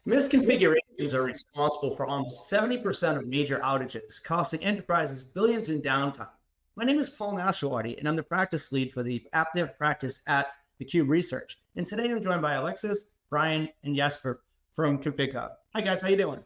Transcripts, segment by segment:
Misconfigurations are responsible for almost 70% of major outages, costing enterprises billions in downtime. My name is Paul Nashawaty, and I'm the practice lead for the AppDev practice at theCUBE Research. And today I'm joined by Alexis, Brian, and Jesper from ConfigHub. Hi guys, how you doing?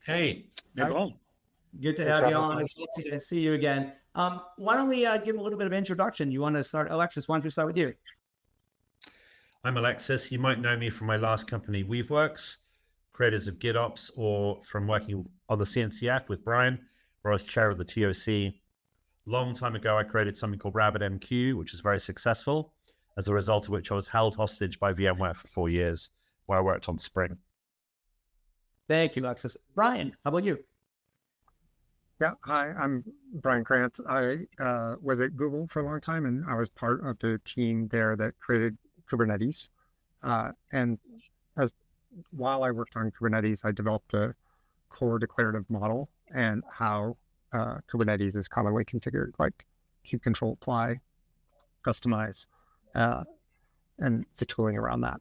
Hey, everyone. Good to have you on. It's good to see you again. Why don't we give a little bit of introduction? You want to start, Alexis? Why don't we start with you? I'm Alexis. You might know me from my last company, Weaveworks, creators of GitOps, or from working on the CNCF with Brian, where I was chair of the TOC. Long time ago, I created something called RabbitMQ, which was very successful, as a result of which I was held hostage by VMware for 4 years, where I worked on Spring. Thank you, Alexis. Brian, how about you? Yeah, hi, I'm Brian Krantz. I was at Google for a long time, and I was part of the team there that created Kubernetes. While I worked on Kubernetes, I developed a core declarative model and how Kubernetes is commonly configured, like kube control apply, customize, and the tooling around that.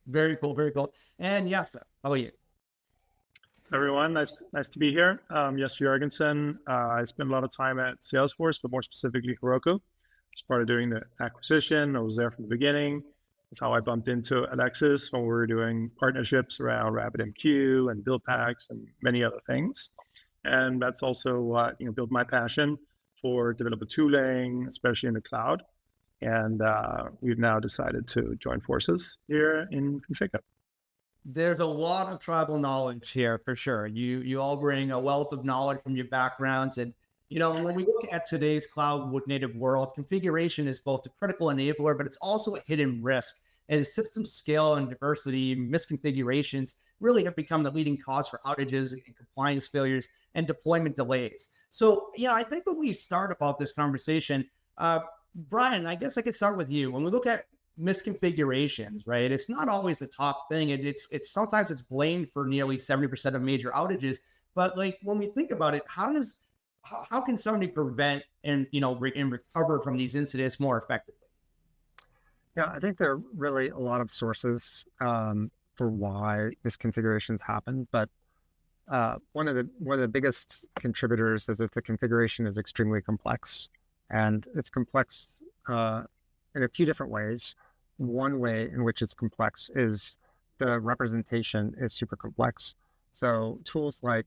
Very cool, very cool. And Jesper, how about you? Everyone, nice to be here. Jesper Joergensen. I spent a lot of time at Salesforce, but more specifically Heroku. As part of doing the acquisition, I was there from the beginning. That's how I bumped into Alexis when we were doing partnerships around RabbitMQ and build packs and many other things. And that's also what built my passion for developer tooling, especially in the cloud. And we've now decided to join forces here in ConfigHub. There's a lot of tribal knowledge here for sure. You all bring a wealth of knowledge from your backgrounds, and when we look at today's cloud native world, configuration is both a critical enabler, but it's also a hidden risk. As system scale and diversity, misconfigurations really have become the leading cause for outages and compliance failures and deployment delays. So, I think when we start about this conversation, Brian, I guess I could start with you. When we look at misconfigurations, right? It's not always the top thing. It's sometimes it's blamed for nearly 70% of major outages. But like when we think about it, how can somebody prevent and recover from these incidents more effectively? Yeah, I think there are really a lot of sources for why misconfigurations happen, but one of the biggest contributors is that the configuration is extremely complex, and it's complex in a few different ways. One way in which it's complex is the representation is super complex. So tools like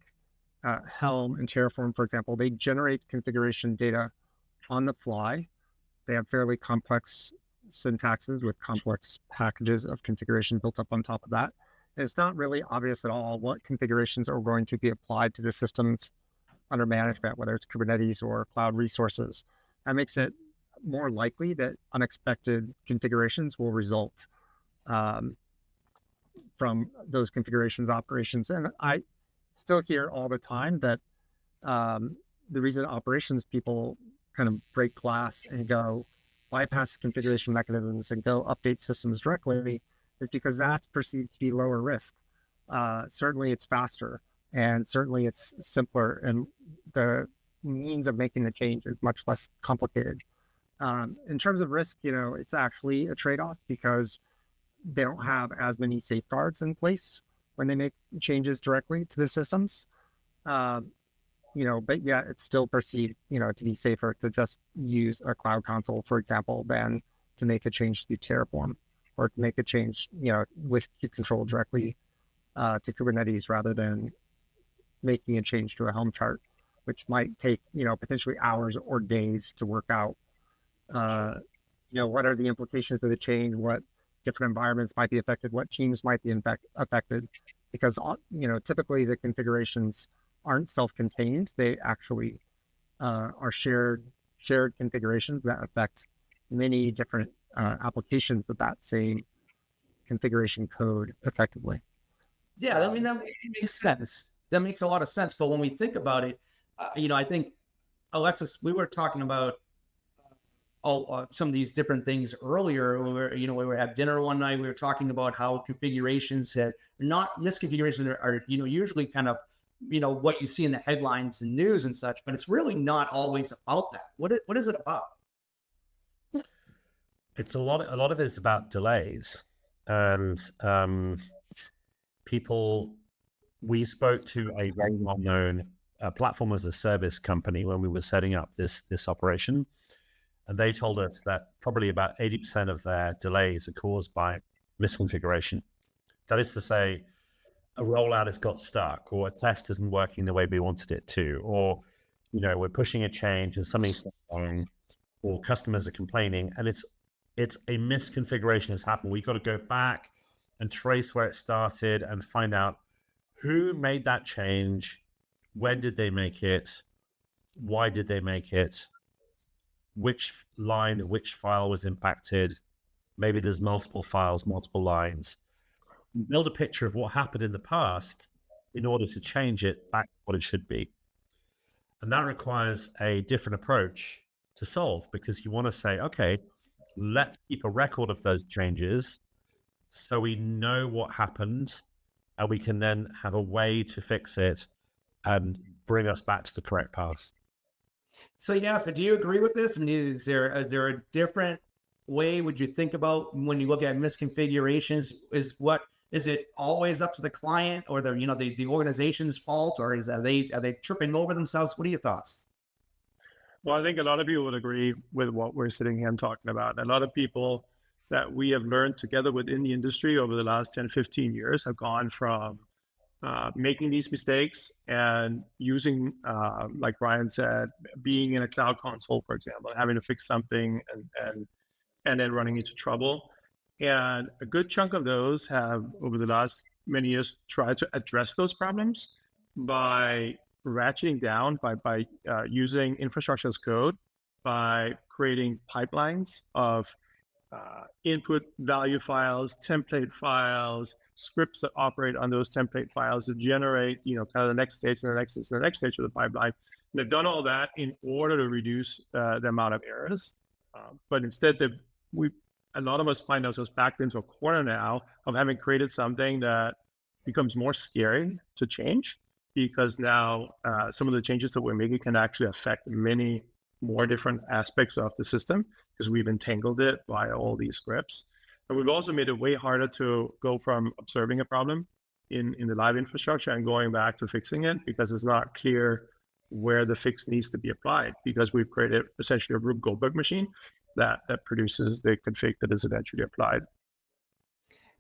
Helm and Terraform, for example, they generate configuration data on the fly. They have fairly complex syntaxes with complex packages of configuration built up on top of that. And it's not really obvious at all what configurations are going to be applied to the systems under management, whether it's Kubernetes or cloud resources. That makes it more likely that unexpected configurations will result from those configurations operations. And I still hear all the time that the reason operations people kind of break glass and go bypass configuration mechanisms and go update systems directly is because that's perceived to be lower risk. Certainly it's faster, and certainly it's simpler, and the means of making the change is much less complicated. In terms of risk, it's actually a trade-off because they don't have as many safeguards in place when they make changes directly to the systems. But yeah, it's still perceived, to be safer to just use a cloud console, for example, than to make a change to Terraform, or to make a change, with kube control directly to Kubernetes rather than making a change to a Helm chart, which might take, potentially hours or days to work out. What are the implications of the change? What different environments might be affected? What teams might be affected? Because, typically the configurations aren't self-contained. They actually are shared configurations that affect many different applications of that same configuration code effectively. Yeah, I mean, that makes sense. That makes a lot of sense. But when we think about it, I think, Alexis, we were talking about some of these different things earlier. We were at dinner one night. We were talking about how configurations misconfigurations are usually kind of what you see in the headlines and news and such, but it's really not always about that. What is it about? It's a lot of it is about delays, and we spoke to a very well-known platform as a service company when we were setting up this operation, and they told us that probably about 80% of their delays are caused by misconfiguration. That is to say, a rollout has got stuck, or a test isn't working the way we wanted it to, or we're pushing a change and something's wrong, or customers are complaining, and it's a misconfiguration has happened. We've got to go back and trace where it started and find out who made that change, when did they make it, why did they make it, which line, which file was impacted. Maybe there's multiple files, multiple lines. Build a picture of what happened in the past in order to change it back to what it should be. And that requires a different approach to solve, because you want to say, okay, let's keep a record of those changes so we know what happened, and we can then have a way to fix it and bring us back to the correct path. So yes, but do you agree with this? I mean, is there a different way would you think about when you look at misconfigurations? Is it always up to the client or the organization's fault, or are they tripping over themselves? What are your thoughts? Well, I think a lot of people would agree with what we're sitting here and talking about. A lot of people that we have learned together within the industry over the last 10, 15 years have gone from making these mistakes and using, like Brian said, being in a cloud console, for example, having to fix something and then running into trouble. And a good chunk of those have, over the last many years, tried to address those problems by ratcheting down, by using infrastructure as code, by creating pipelines of input value files, template files, scripts that operate on those template files to generate, kind of the next stage and the next stage and the next stage of the pipeline. And they've done all that in order to reduce the amount of errors. But instead, a lot of us find ourselves backed into a corner now of having created something that becomes more scary to change, because now some of the changes that we're making can actually affect many more different aspects of the system, because we've entangled it by all these scripts. And we've also made it way harder to go from observing a problem in the live infrastructure and going back to fixing it, because it's not clear where the fix needs to be applied, because we've created essentially a Rube Goldberg machine that produces the config that is eventually applied.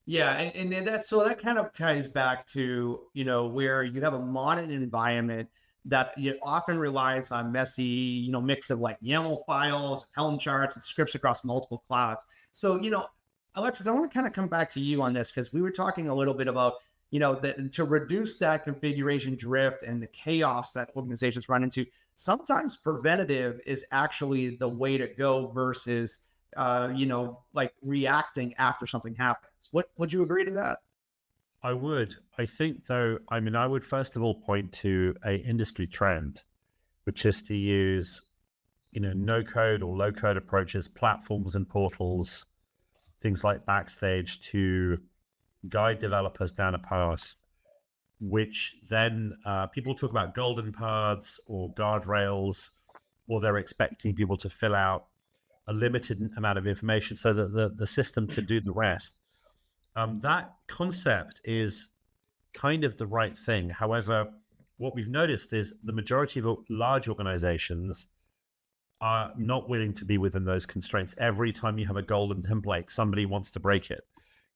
Yeah, and that kind of ties back to, where you have a modern environment that often relies on messy, mix of like YAML files, Helm charts, and scripts across multiple clouds. So, Alexis, I want to kind of come back to you on this, because we were talking a little bit about, to reduce that configuration drift and the chaos that organizations run into. Sometimes preventative is actually the way to go versus, like reacting after something happens. Would you agree to that? I would. I think, though, I would first of all point to a industry trend, which is to use, no code or low code approaches, platforms and portals, things like Backstage, to guide developers down a path, which then people talk about golden paths or guardrails, or they're expecting people to fill out a limited amount of information so that the system could do the rest. That concept is kind of the right thing. However, what we've noticed is the majority of large organizations are not willing to be within those constraints. Every time you have a golden template, somebody wants to break it.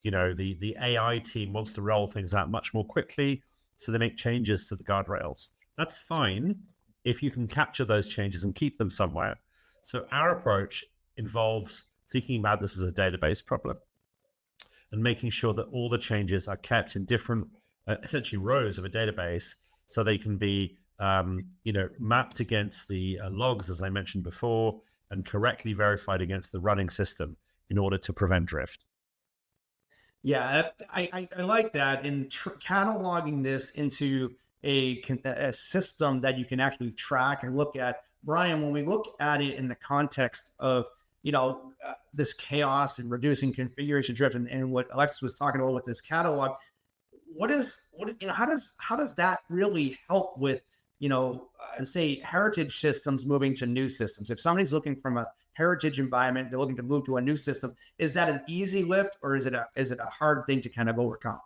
The AI team wants to roll things out much more quickly, so they make changes to the guardrails. That's fine if you can capture those changes and keep them somewhere. So our approach involves thinking about this as a database problem and making sure that all the changes are kept in different, essentially rows of a database, so they can be, mapped against the logs, as I mentioned before, and correctly verified against the running system in order to prevent drift. Yeah, I like that. And cataloging this into a system that you can actually track and look at. Brian, when we look at it in the context of, this chaos and reducing configuration drift and what Alexis was talking about with this catalog, how does that really help with, say heritage systems moving to new systems? If somebody's looking from a heritage environment, they're looking to move to a new system, is that an easy lift, or is it a hard thing to kind of overcome?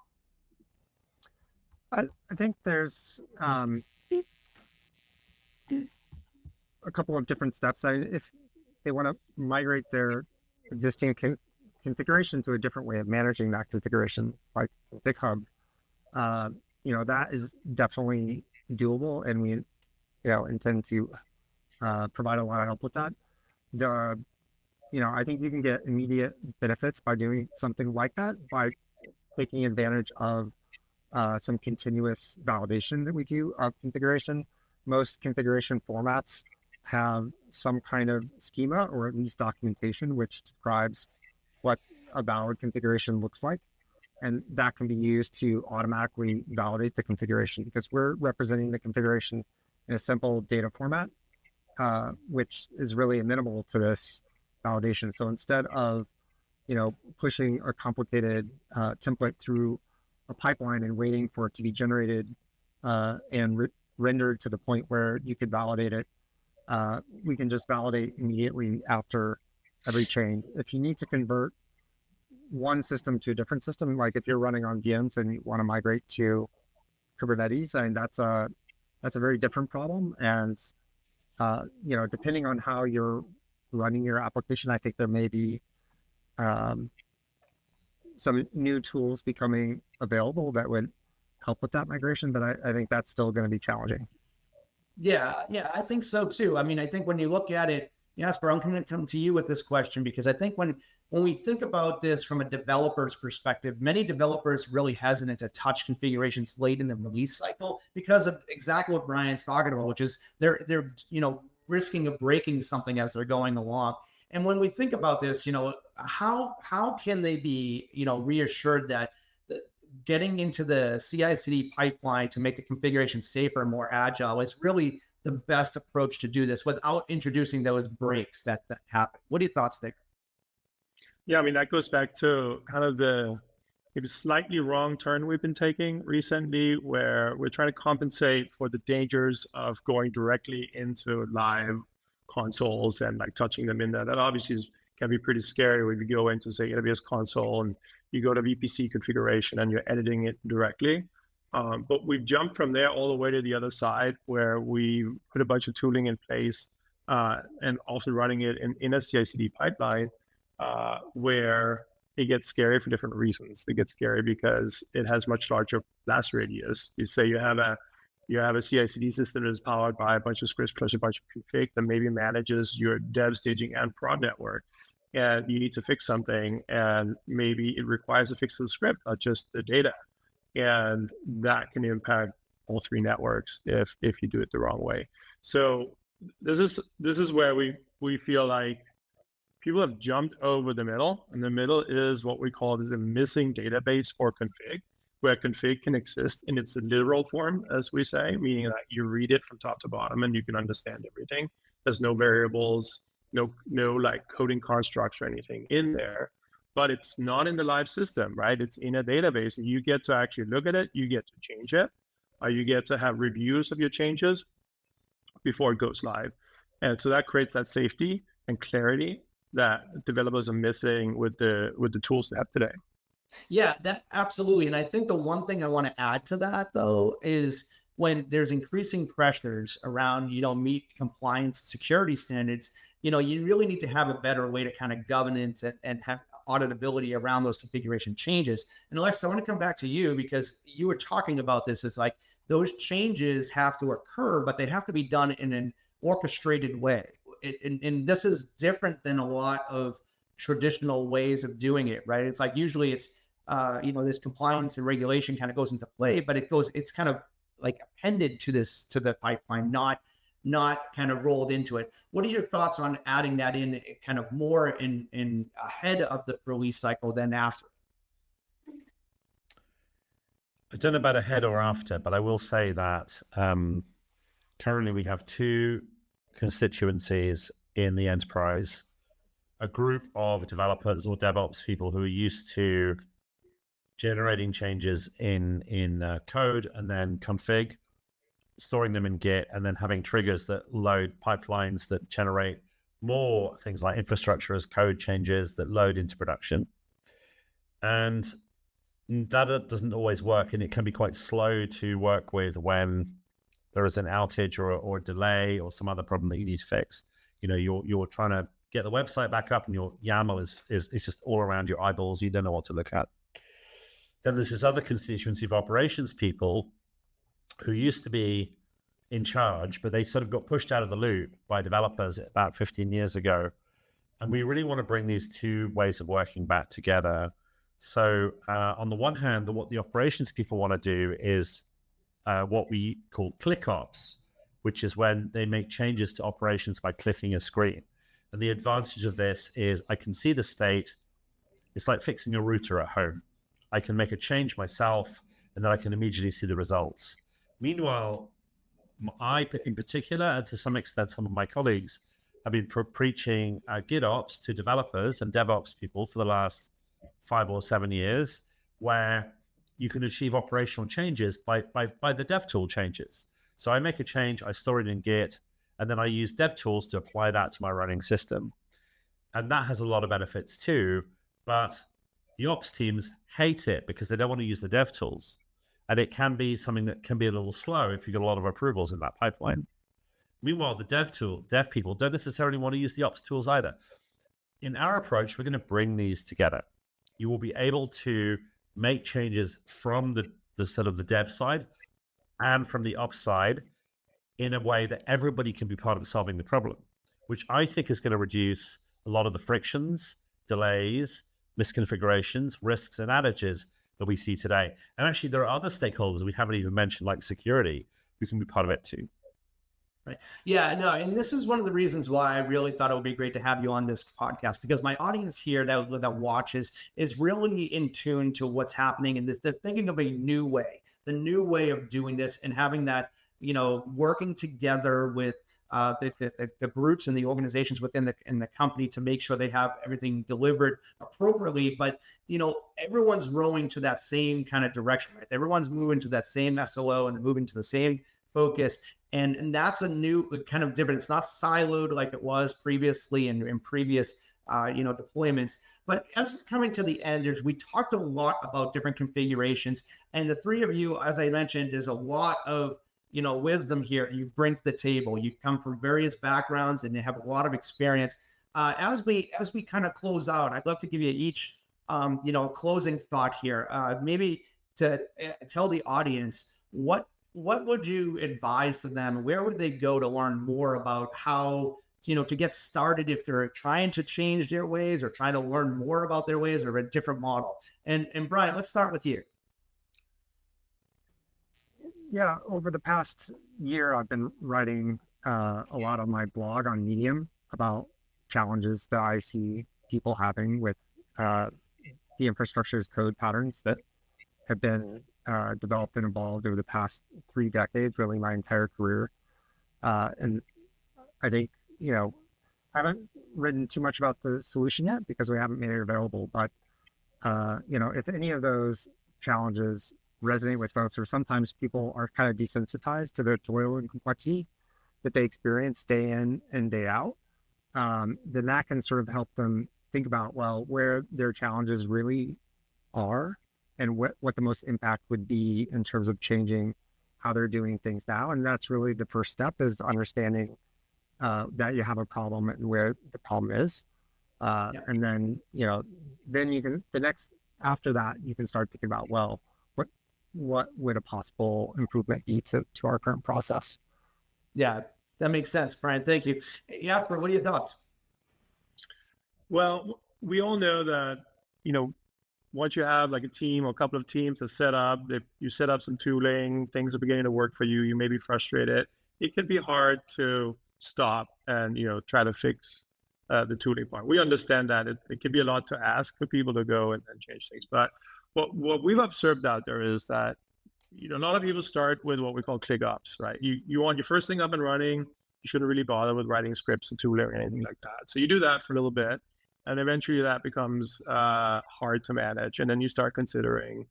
I think there's a couple of different steps. If they want to migrate their existing configuration to a different way of managing that configuration, like ConfigHub, that is definitely doable, and we, intend to provide a lot of help with that. I think you can get immediate benefits by doing something like that, by taking advantage of some continuous validation that we do of configuration. Most configuration formats have some kind of schema or at least documentation which describes what a valid configuration looks like. And that can be used to automatically validate the configuration, because we're representing the configuration in a simple data format, which is really amenable to this validation. So instead of, pushing a complicated template through a pipeline and waiting for it to be generated and rendered to the point where you could validate it, we can just validate immediately after every change. If you need to convert one system to a different system, like if you're running on VMs and you want to migrate to Kubernetes, and that's a very different problem. And depending on how you're running your application, I think there may be some new tools becoming available that would help with that migration, but I think that's still going to be challenging. Yeah, I think so too. I mean, I think when you look at it, Jesper, I'm going to come to you with this question, because I think when we think about this from a developer's perspective, many developers really hesitant to touch configurations late in the release cycle because of exactly what Brian's talking about, which is they're risking of breaking something as they're going along. And when we think about this, how can they be, reassured that getting into the CI/CD pipeline to make the configuration safer and more agile is really the best approach to do this without introducing those breaks that happen? What are your thoughts there? Yeah, I mean, that goes back to kind of the maybe slightly wrong turn we've been taking recently, where we're trying to compensate for the dangers of going directly into live consoles and like touching them in there. That obviously can be pretty scary when you go into, say, AWS console and you go to VPC configuration and you're editing it directly. But we've jumped from there all the way to the other side, where we put a bunch of tooling in place and also running it in a CI/CD pipeline, where it gets scary for different reasons. It gets scary because it has much larger blast radius. You say you have a CI/CD system that is powered by a bunch of scripts plus a bunch of config that maybe manages your dev, staging, and prod network. And you need to fix something, and maybe it requires a fix of the script, not just the data. And that can impact all three networks if you do it the wrong way. So this is where we feel like people have jumped over the middle, and the middle is what we call is a missing database or config, where config can exist in its literal form, as we say, meaning that you read it from top to bottom and you can understand everything. There's no variables, no like coding constructs or anything in there, but it's not in the live system, right? It's in a database, and you get to actually look at it, you get to change it, you get to have reviews of your changes before it goes live. And so that creates that safety and clarity that developers are missing with the tools they have today. Yeah, that absolutely. And I think the one thing I want to add to that, though, is when there's increasing pressures around, meet compliance security standards, you really need to have a better way to kind of governance and have auditability around those configuration changes. And Alexis, I want to come back to you, because you were talking about this. It's like those changes have to occur, but they have to be done in an orchestrated way. And this is different than a lot of traditional ways of doing it, right? It's like usually it's this compliance and regulation kind of goes into play, but it's kind of like appended to the pipeline, not kind of rolled into it. What are your thoughts on adding that in kind of more in ahead of the release cycle than after? I don't know about ahead or after, but I will say that currently we have two constituencies in the enterprise: a group of developers or DevOps people who are used to generating changes in code and then config, storing them in Git, and then having triggers that load pipelines that generate more things like infrastructure as code changes that load into production. And That doesn't always work, and it can be quite slow to work with when there is an outage or a delay or some other problem that you need to fix. You know, you're trying to get the website back up, and your YAML is just all around your eyeballs. You don't know what to look at. Then there's this other constituency of operations people who used to be in charge, but they sort of got pushed out of the loop by developers about 15 years ago. And we really want to bring these two ways of working back together. So on the one hand, what the operations people want to do is what we call ClickOps, which is when they make changes to operations by clicking a screen. And the advantage of this is I can see the state. It's like fixing a router at home. I can make a change myself, and then I can immediately see the results. Meanwhile, I, in particular, and to some extent, some of my colleagues, have been preaching GitOps to developers and DevOps people for the last 5 or 7 years, where you can achieve operational changes by the dev tool changes. So I make a change, I store it in Git, and then I use dev tools to apply that to my running system. And that has a lot of benefits too, but the ops teams hate it because they don't want to use the dev tools. And it can be something that can be a little slow if you get a lot of approvals in that pipeline. Meanwhile, the dev people don't necessarily want to use the ops tools either. In our approach, we're going to bring these together. You will be able to make changes from the sort of the dev side and from the ops side in a way that everybody can be part of solving the problem, which I think is going to reduce a lot of the frictions, delays, misconfigurations, risks, and outages that we see today. And actually, there are other stakeholders we haven't even mentioned, like security, who can be part of it too. Right. Yeah, no, and this is one of the reasons why I really thought it would be great to have you on this podcast, because my audience here that watches is really in tune to what's happening, and they're thinking of a new way, the new way of doing this, and having that, you know, working together with the groups and the organizations within the company to make sure they have everything delivered appropriately. But, you know, everyone's rowing to that same kind of direction, right? Everyone's moving to that same SLO and moving to the same focus. And that's a new kind of different. It's not siloed like it was previously in previous, deployments. But as we're coming to the end, we talked a lot about different configurations. And the three of you, as I mentioned, there's a lot of, wisdom here you bring to the table. You come from various backgrounds and you have a lot of experience. As we kind of close out, I'd love to give you each, closing thought here. Maybe to tell the audience what would you advise to them? Where would they go to learn more about how, to get started if they're trying to change their ways or trying to learn more about their ways or a different model? And Brian, let's start with you. Yeah, over the past year, I've been writing a lot on my blog on Medium about challenges that I see people having with the infrastructure as code patterns that have been developed and evolved over the past 3 decades, really my entire career. And I think, I haven't written too much about the solution yet because we haven't made it available. But, if any of those challenges resonate with folks, or sometimes people are kind of desensitized to the toil and complexity that they experience day in and day out, then that can sort of help them think about, well, where their challenges really are and what the most impact would be in terms of changing how they're doing things now. And that's really the first step, is understanding that you have a problem and where the problem is. And then, then you can, after that, you can start thinking about, well, what would a possible improvement be to our current process? Yeah, that makes sense, Brian. Thank you. Jesper, what are your thoughts? Well, we all know that, once you have like a team or a couple of teams to set up, if you set up some tooling, things are beginning to work for you, you may be frustrated. It can be hard to stop and, try to fix the tooling part. We understand that it can be a lot to ask for people to go and change things. But what we've observed out there is that, a lot of people start with what we call ClickOps, right? You want your first thing up and running. You shouldn't really bother with writing scripts and tooling or anything like that. So you do that for a little bit, and eventually that becomes hard to manage. And then you start considering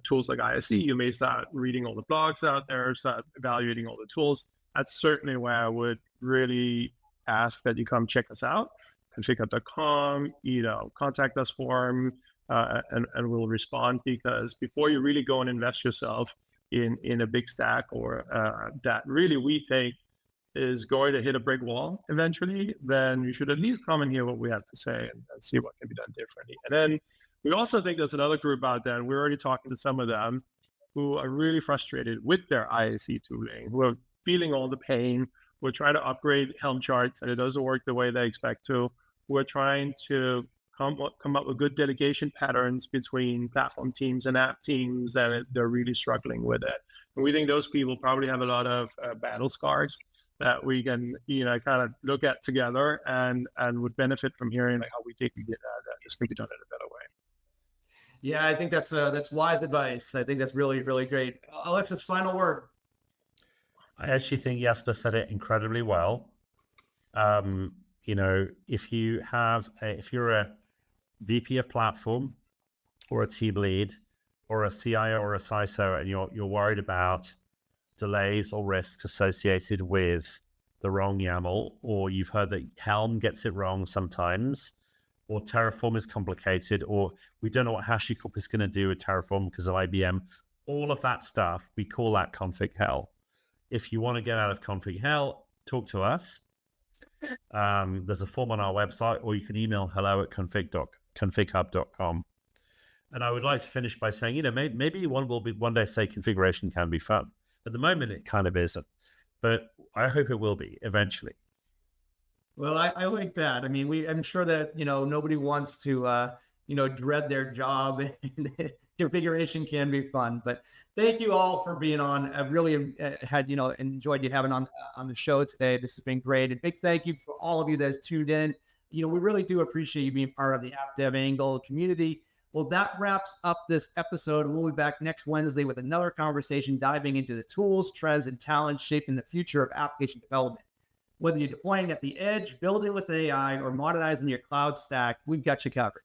tools like ISE. You may start reading all the blogs out there, start evaluating all the tools. That's certainly where I would really ask that you come check us out. ConfigHub.com, contact us form. and we'll respond, because before you really go and invest yourself in a big stack or that really we think is going to hit a brick wall eventually, then you should at least come and hear what we have to say and see what can be done differently. And then we also think there's another group out there, and we're already talking to some of them, who are really frustrated with their IAC tooling, who are feeling all the pain. We're trying to upgrade Helm charts and it doesn't work the way they expect to. We're trying to come up with good delegation patterns between platform teams and app teams, and they're really struggling with it. And we think those people probably have a lot of battle scars that we can, kind of look at together and would benefit from hearing how we think we get this can be done in a better way. Yeah, I think that's wise advice. I think that's really, really great. Alexis, final word. I actually think Jesper said it incredibly well. If you're a VP of platform or a team lead or a CIO or a CISO, and you're worried about delays or risks associated with the wrong YAML, or you've heard that Helm gets it wrong sometimes, or Terraform is complicated, or we don't know what HashiCorp is going to do with Terraform because of IBM, all of that stuff, we call that config hell. If you want to get out of config hell, talk to us. There's a form on our website, or you can email hello@confighub.com. And I would like to finish by saying, maybe one day say configuration can be fun. At the moment, it kind of isn't, but I hope it will be eventually. Well, I like that. I mean, I'm sure that, nobody wants to, dread their job. Configuration can be fun, but thank you all for being on. I really had, enjoyed you having on the show today. This has been great. And big thank you for all of you that tuned in. We really do appreciate you being part of the AppDevANGLE community. Well, that wraps up this episode. We'll be back next Wednesday with another conversation diving into the tools, trends, and talents shaping the future of application development. Whether you're deploying at the edge, building with AI, or modernizing your cloud stack, we've got you covered.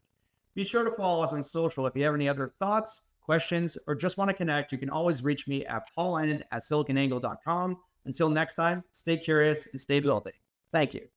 Be sure to follow us on social. If you have any other thoughts, questions, or just want to connect, you can always reach me at paulanand@siliconangle.com. Until next time, stay curious and stay building. Thank you.